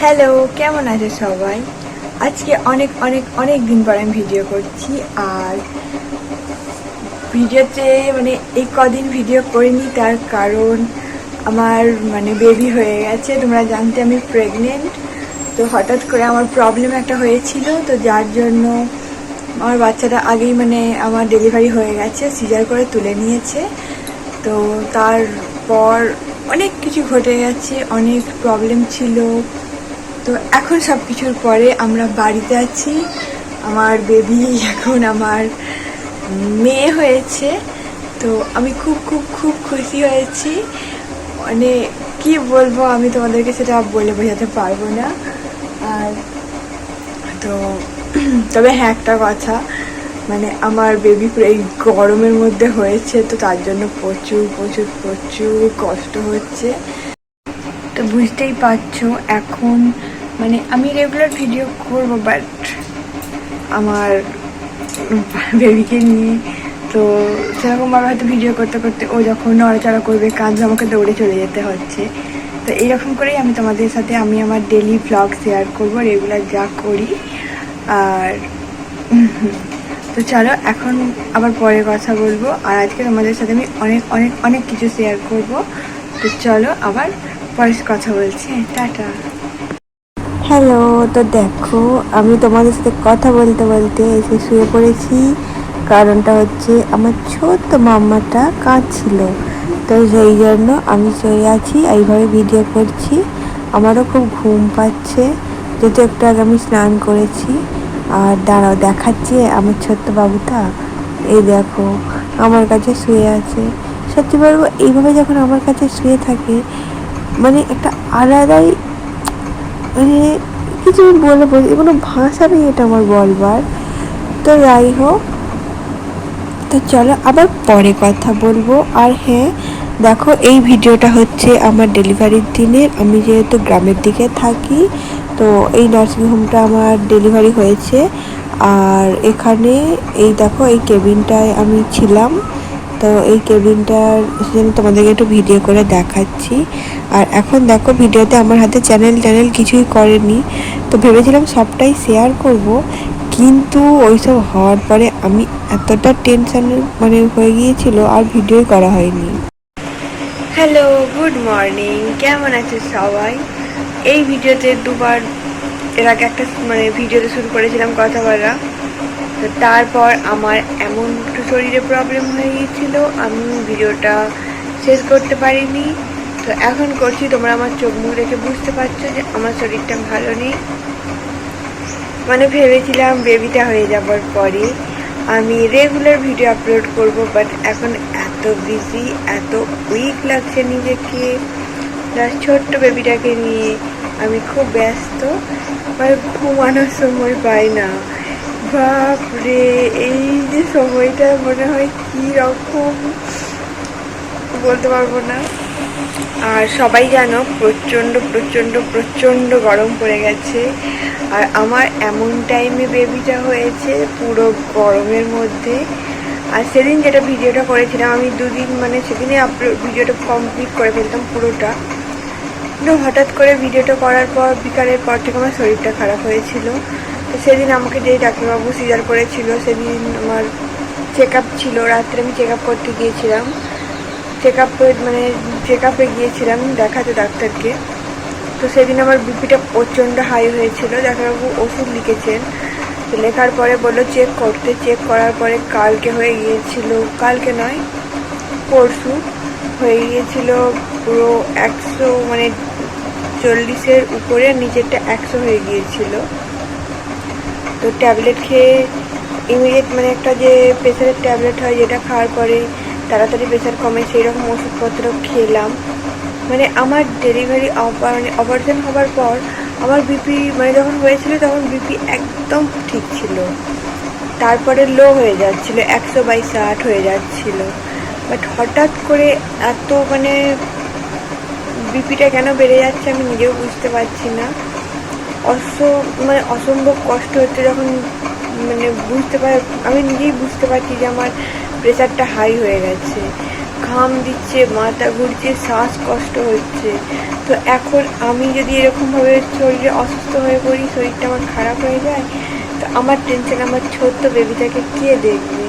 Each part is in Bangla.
হ্যালো, কেমন আছে সবাই? আজকে অনেক অনেক অনেক দিন পর আমি ভিডিও করছি। আর ভিডিওতে এই কদিন ভিডিও করিনি, তার কারণ আমার বেবি হয়ে গেছে। তোমরা জানতে আমি প্রেগনেন্ট। তো হঠাৎ করে আমার প্রবলেম একটা হয়েছিল, তো যার জন্য আমার বাচ্চাটা আগেই আমার ডেলিভারি হয়ে গেছে, সিজার করে তুলে নিয়েছে। তো তারপর অনেক কিছু ঘটে গেছে, অনেক প্রবলেম ছিল। তো এখন সব কিছুর পরে আমরা বাড়িতে আছি। আমার বেবি এখন আমার মেয়ে হয়েছে। তো আমি খুব খুব খুব খুশি হয়েছি। কি বলবো, আমি তোমাদেরকে সেটা বলে বোঝাতে পারবো না। আর তো তবে হ্যাঁ, একটা কথা, আমার বেবি পুরো এই গরমের মধ্যে হয়েছে, তো তার জন্য প্রচুর প্রচুর প্রচুর কষ্ট হচ্ছে। তো বুঝতেই পারছো এখন আমি রেগুলার ভিডিও করবো, বাট আমার বেবিকে নিয়ে তো সেরকমভাবে হয়তো ভিডিও করতে করতে ও যখন নড়াচড়া করবে কাঁদবে, আমাকে দৌড়ে চলে যেতে হচ্ছে। তো এইরকম করেই আমি তোমাদের সাথে আমার ডেলি ভ্লগ শেয়ার করবো, রেগুলার যা করি। আর তো চলো এখন আবার পরে কথা বলবো। আর আজকে তোমাদের সাথে আমি অনেক অনেক অনেক কিছু শেয়ার করবো। তো চলো আবার পরে কথা বলছি। টাটা। হ্যালো, তো দেখো আমি তোমাদের সাথে কথা বলতে বলতে এসে শুয়ে পড়েছি। কারণটা হচ্ছে আমার ছোট্ট মাম্মাটা কাঁদছিল, তো সেই জন্য আমি শুয়ে আছি, এইভাবে ভিডিও করছি। আমারও খুব ঘুম পাচ্ছে, যেহেতু একটু আগে আমি স্নান করেছি। আর দাঁড়াও দেখাচ্ছি আমার ছোট্ট বাবুটা। এই দেখো আমার কাছে শুয়ে আছে। সত্যি বলবো, এইভাবে যখন আমার কাছে শুয়ে থাকে একটা আলাদাই কিছু বলে বলছি, কোনো ভাষা নেই এটা আমার বলবার। তো যাই হোক, তো চলো আবার পরে কথা বলবো। আর হ্যাঁ দেখো, এই ভিডিওটা হচ্ছে আমার ডেলিভারির দিনের। আমি যেহেতু গ্রামের দিকে থাকি, তো এই নার্সিংহোমটা আমার ডেলিভারি হয়েছে। আর এখানে এই দেখো এই কেবিনটায় আমি ছিলাম। তো এই কেবিনটার জন্য তোমাদেরকে একটু ভিডিও করে দেখাচ্ছি। আর এখন দেখো ভিডিওতে আমার হাতে চ্যানেল কিছুই করেনি, তো ভেবেছিলাম সবটাই শেয়ার করব, কিন্তু ওইসব হওয়ার পরে আমি এতটা টেনশন হয়ে গিয়েছিল আর ভিডিওই করা হয়নি। হ্যালো, গুড মর্নিং, কেমন আছে সবাই? এই ভিডিওতে দুবার এর আগে একটা ভিডিওতে শুরু করেছিলাম কথা বলা। তো তারপর আমার এমন একটু শরীরে প্রবলেম হয়ে গিয়েছিল, আমি ভিডিওটা শেষ করতে পারিনি। তো এখন করছি, তোমরা আমার চোখ মুখ দেখে বুঝতে পারছো যে আমার শরীরটা ভালো নেই। ভেবেছিলাম বেবিটা হয়ে যাবার পরে আমি রেগুলার ভিডিও আপলোড করব, বাট এখন এত বিজি, এত উইক লাগছে নিজেকে। ছোট্ট বেবিটাকে নিয়ে আমি খুব ব্যস্ত, ঘুমানোর সময় পাই না। বাপরে, এই যে সময়টা মনে হয় কি রকম বলতে পারবো না। আর সবাই জানো প্রচণ্ড প্রচণ্ড প্রচণ্ড গরম পড়ে গেছে। আর আমার এমন টাইমে বেবিটা হয়েছে পুরো গরমের মধ্যে। আর সেদিন যেটা ভিডিওটা করেছিলাম আমি দুদিন সেদিনে ভিডিওটা কমপ্লিট করে ফেলতাম পুরোটা। কিন্তু হঠাৎ করে ভিডিওটা করার পর বিকালের পর থেকে আমার শরীরটা খারাপ হয়েছিল। তো সেদিন আমাকে যেই ডাক্তারবাবু সিজার করেছিল, সেদিন আমার চেক আপ ছিল, রাত্রে আমি চেক আপ করতে গিয়েছিলাম। চেক আপে গিয়েছিলাম দেখাতে ডাক্তারকে। তো সেদিন আমার বিপিটা প্রচণ্ড হাই হয়েছিল। ডাক্তারবাবু ওষুধ লিখেছেন, তো লেখার পরে বললো চেক করতে। চেক করার পরে কালকে হয়ে গিয়েছিল, কালকে নয় পরশু হয়ে গিয়েছিল পুরো 140-এর উপরে, নিচেরটা 100 হয়ে গিয়েছিল। তো ট্যাবলেট খেয়ে ইমিডিয়েট একটা যে প্রেশারের ট্যাবলেট হয়, যেটা খাওয়ার পরে তাড়াতাড়ি প্রেশার কমে, সেই রকম ওষুধপত্র খেলাম। আমার ডেলিভারি অপারেশন হবার পর আমার বিপি যখন হয়েছিল তখন বিপি একদম ঠিক ছিল, তারপরে লো হয়ে যাচ্ছিল, 100/60 হয়ে যাচ্ছিল। বাট হঠাৎ করে এত বিপিটা কেন বেড়ে যাচ্ছে আমি নিজেও বুঝতে পারছি না। অসম্ভব কষ্ট হচ্ছে যখন আমি নিজেই বুঝতে পারছি যে আমার প্রেশারটা হাই হয়ে গেছে। ঘাম দিচ্ছে, মাথা ঘুরছে, শ্বাসকষ্ট হচ্ছে। তো এখন আমি যদি এরকমভাবে শরীরে অসুস্থ হয়ে পড়ি, শরীরটা আমার খারাপ হয়ে যায়, তো আমার টেনশন আমার ছোট্ট বেবিটাকে কে দেখবে।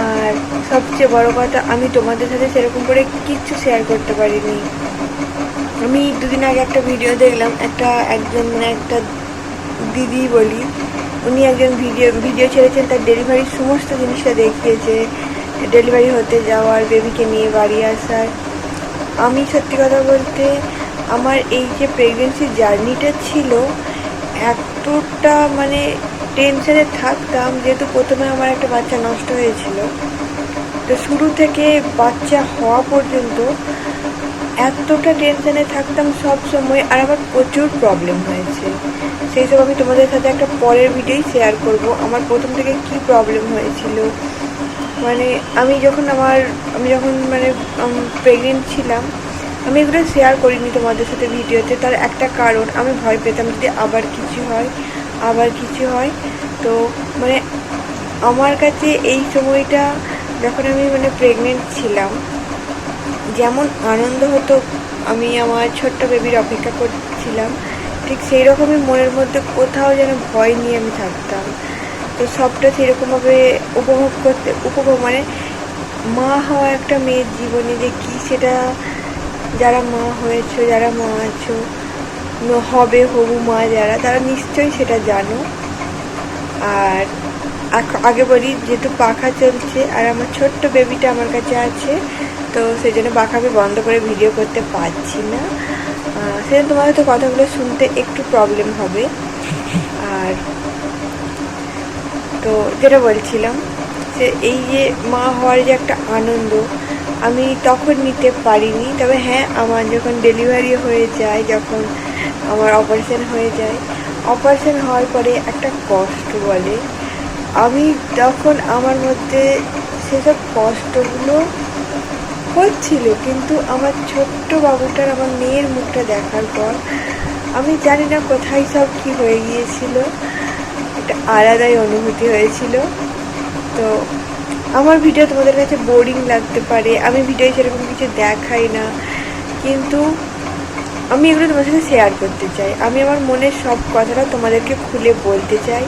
আর সবচেয়ে বড় কথা, আমি তোমাদের সাথে সেরকম করে কিচ্ছু শেয়ার করতে পারিনি। আমি দুদিন আগে একটা ভিডিও দেখলাম, একজন একটা দিদি বলি, উনি একজন ভিডিও ছেড়েছেন, তার ডেলিভারির সমস্ত জিনিসটা দেখিয়েছে, ডেলিভারি হতে যাওয়ার, বেবিকে নিয়ে বাড়ি আসার। আমি সত্যি কথা বলতে আমার এই যে প্রেগনেন্সি জার্নিটা ছিল, এতটা মানে টেনশনে থাকতাম, যেহেতু প্রথমে আমার একটা বাচ্চা নষ্ট হয়েছিল, তো শুরু থেকে বাচ্চা হওয়া পর্যন্ত এতটা টেনশনে থাকতাম সব সময়। আর আমার প্রচুর প্রবলেম হয়েছে, সেই সব আমি তোমাদের সাথে একটা পরের ভিডিওই শেয়ার করব। আমার প্রথম থেকে কি প্রবলেম হয়েছিল, মানে আমি যখন মানে প্রেগনেন্ট ছিলাম, আমি এগুলো শেয়ার করিনি তোমাদের সাথে ভিডিওতে। তার একটা কারণ, আমি ভয় পেতাম যদি আবার কিছু হয়। তো মানে আমার কাছে এই সময়টা, যখন আমি মানে প্রেগনেন্ট ছিলাম, যেমন আনন্দ হতো, আমি আমার ছোট্ট বেবির অপেক্ষা করছিলাম, ঠিক সেই রকমই মনের মধ্যে কোথাও যেন ভয় নিয়ে আমি থাকতাম। তো সবটা সেরকমভাবে উপভোগ মানে মা হওয়া একটা মেয়ের জীবনে যে কী, সেটা যারা মা হয়েছো, যারা মা আছো, হবে হবু মা যারা, তারা নিশ্চয়ই সেটা জানো। আর আগে বলি, যেহেতু পাখা চলছে আর আমার ছোট্ট বেবিটা আমার কাছে আছে, তো সেই জন্য পাখা আমি বন্ধ করে ভিডিও করতে পারছি না, সেজন্য তোমাদের তো কথাগুলো শুনতে একটু প্রবলেম হবে। আর তো যেটা বলছিলাম, যে এই যে মা হওয়ার যে একটা আনন্দ, আমি তখন নিতে পারিনি। তবে হ্যাঁ, আমার যখন ডেলিভারি হয়ে যায়, যখন আমার অপারেশন হয়ে যায়, অপারেশন হওয়ার পরে একটা কষ্ট বলে, আমি তখন আমার মধ্যে সেসব কষ্টগুলো হচ্ছিল, কিন্তু আমার ছোট্ট বাবুটার, আমার মেয়ের মুখটা দেখার পর আমি জানি না কোথায় সব কি হয়ে গিয়েছিল, একটা আলাদাই অনুভূতি হয়েছিল। তো আমার ভিডিও তোমাদের কাছে বোরিং লাগতে পারে, আমি ভিডিও সেরকম কিছু দেখাই না, কিন্তু আমি এগুলো তোমার সাথে শেয়ার করতে চাই। আমি আমার মনের সব কথাটা তোমাদেরকে খুলে বলতে চাই।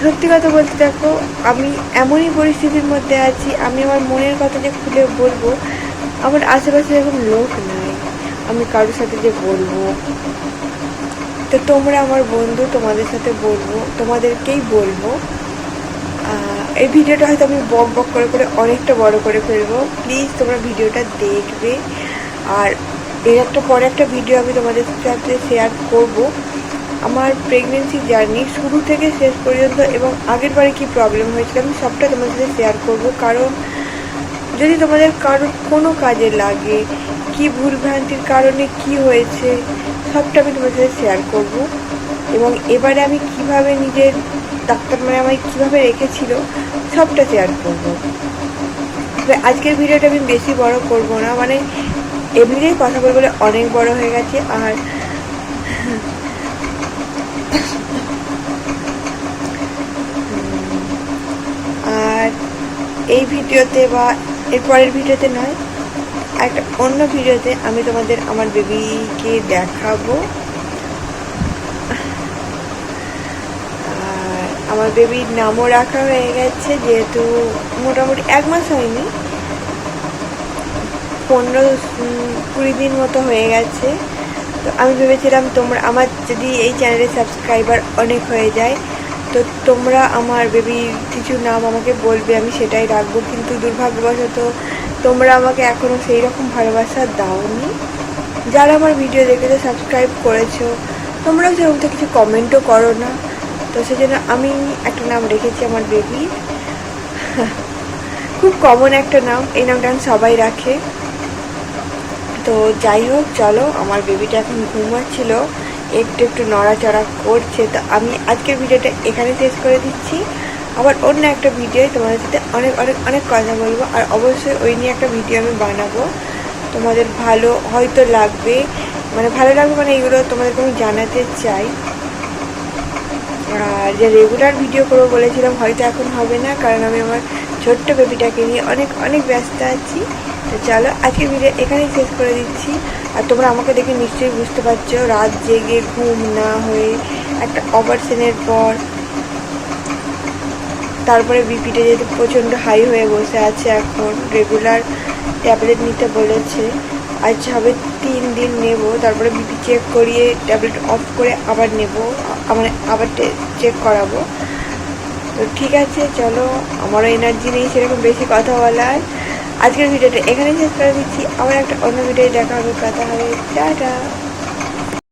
সত্যি কথা বলতে, দেখো, আমি এমনই পরিস্থিতির মধ্যে আছি, আমি আমার মনের কথা যে খুলে বলবো, আমার আশেপাশে এরকম লোক নাই আমি কারোর সাথে যে বলবো। তো তোমরা আমার বন্ধু, তোমাদের সাথে বলবো, তোমাদেরকেই বলবো। এই ভিডিওটা হয়তো আমি বক করে অনেকটা বড় করে ফেলবো, প্লিজ তোমরা ভিডিওটা দেখবে। আর এর পরে একটা ভিডিও আমি তোমাদের সাথে শেয়ার করব, আমার প্রেগনেন্সি জার্নি শুরু থেকে শেষ পর্যন্ত, এবং আগের বারে কী প্রবলেম হয়েছিল আমি সবটা তোমাদের সাথে শেয়ার করব। কারণ যদি তোমাদের কারোর কোনো কাজে লাগে, কি ভুলভ্রান্তির কারণে কি হয়েছে, সবটা আমি তোমাদের সাথে শেয়ার করব। এবং এবারে আমি কিভাবে নিজের ডাক্তার মানে আমায় কীভাবে রেখেছিল, সবটা শেয়ার করবো। আজকের ভিডিওটা আমি বেশি বড় করব না, মানে এমনিতেই কথা বলে অনেক বড় হয়ে গেছে। আর এই ভিডিওতে বা এর পরের ভিডিওতে নয়, একটা অন্য ভিডিওতে আমি তোমাদের আমার বেবিকে দেখাবো। আর আমার বেবির নামও রাখা হয়ে গেছে, যেহেতু মোটামুটি 1 মাস হয়নি, 15-20 দিন মতো হয়ে গেছে। তো আমি ভেবেছিলাম তোমরা আমার যদি এই চ্যানেলে সাবস্ক্রাইবার অনেক হয়ে যায়, তো তোমরা আমার বেবির কিছু নাম আমাকে বলবে, আমি সেটাই রাখবো। কিন্তু দুর্ভাগ্যবশত তোমরা আমাকে এখনও সেই রকম ভালোবাসা দাওনি। যারা আমার ভিডিও দেখেছো, সাবস্ক্রাইব করেছো, তোমরাও সেরকম তো কিছু কমেন্টও করো না। তো সেজন্য আমি একটা নাম রেখেছি আমার বেবির, খুব কমন একটা নাম, এই নামটা সবাই রাখে। তো যাই হোক, চলো, আমার বেবিটা এখন ঘুমাচ্ছিল, একটু নড়াচড়া করছে। তো আমি আজকের ভিডিওটা এখানে শেষ করে দিচ্ছি। আবার অন্য একটা ভিডিও তোমাদের সাথে অনেক অনেক অনেক কথা বলবো, আর অবশ্যই ওই নিয়ে একটা ভিডিও আমি বানাবো। তোমাদের ভালো হয়তো লাগবে, মানে ভালো লাগবে, মানে এইগুলো তোমাদেরকে আমি জানাতে চাই। আর যে রেগুলার ভিডিও করবো বলেছিলাম, হয়তো এখন হবে না, কারণ আমি আমার ছোট্ট বেবিটাকে নিয়ে অনেক অনেক ব্যস্ত আছি। তো চলো আজকের ভিডিও এখানেই শেষ করে দিচ্ছি। আর তোমরা আমাকে দেখে নিশ্চয়ই বুঝতে পারছো রাত জেগে ঘুম না হয়ে একটা অপারেশনের পর তারপরে বিপিটা যেহেতু প্রচণ্ড হাই হয়ে বসে আছে, এখন রেগুলার ট্যাবলেট নিতে বলেছে। আজ হবে 3 দিন নেব, তারপরে বিপি চেক করিয়ে ট্যাবলেট অফ করে আবার নেব, মানে আবার চেক করাবো। তো ঠিক আছে চলো, আমারও এনার্জি নেই সেরকম বেশি কথা বলার। আজকের ভিডিওটা এখানে শেষ করে দিচ্ছি। আবার একটা অন্য ভিডিও দেখা হবে, কথা হবে। টাটা।